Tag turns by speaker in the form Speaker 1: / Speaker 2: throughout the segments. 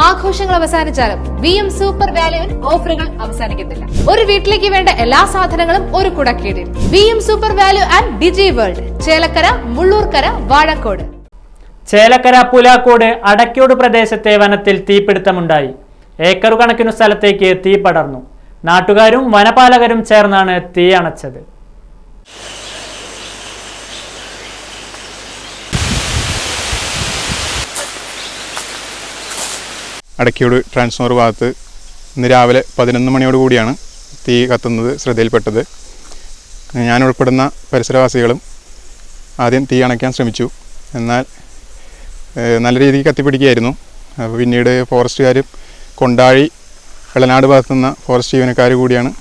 Speaker 1: ആഘോഷങ്ങൾ അവസാനിച്ചാലും VM super വാല്യുവിൽ ഓഫറുകൾ അവസാനിക്കുന്നില്ല. ഒരു വീട്ടിലേക്ക് വേണ്ട എല്ലാ സാധനങ്ങളും ഒരു കുടക്കീഴിൽ. VM super value and digi world, Chelakkara, Mullurkara, Vazhakkode.
Speaker 2: Chelakkara Pulakkode Adaykkode പ്രദേശത്തെ വനത്തിൽ തീപിടുത്തമുണ്ടായി. ഏക്കറു കണക്കിനു സ്ഥലത്തേക്ക് തീ പടർന്നു. നാട്ടുകാരും വനപാലകരും ചേർന്നാണ് തീ അണച്ചത്.
Speaker 3: അടയ്ക്കോട് ട്രാൻസ്ഫോമർ ഭാഗത്ത് ഇന്ന് രാവിലെ 11 മണിയോടുകൂടിയാണ് തീ കത്തുന്നത് ശ്രദ്ധയിൽപ്പെട്ടത്. ഞാൻ ഉൾപ്പെടുന്ന പരിസരവാസികളും ആദ്യം തീ അണയ്ക്കാൻ ശ്രമിച്ചു. എന്നാൽ നല്ല രീതിക്ക് കത്തിപ്പിടിക്കുകയായിരുന്നു. അപ്പോൾ പിന്നീട് ഫോറസ്റ്റുകാരും കൊണ്ടാഴി വെള്ളനാട് ഭാഗത്തു നിന്ന ഫോറസ്റ്റ് ജീവനക്കാർ കൂടിയാണ്,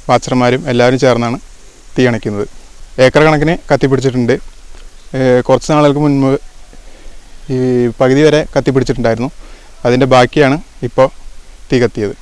Speaker 3: വാച്ചർമാരും എല്ലാവരും ചേർന്നാണ് തീ അണയ്ക്കുന്നത്. ഏക്കർ കണക്കിന് കത്തിപ്പിടിച്ചിട്ടുണ്ട്. കുറച്ച് നാളുകൾക്ക് മുൻപ് ഈ പകുതി വരെ കത്തിപ്പിടിച്ചിട്ടുണ്ടായിരുന്നു. അതിൻ്റെ ബാക്കിയാണ് ഇപ്പോൾ തീ കത്തിയത്.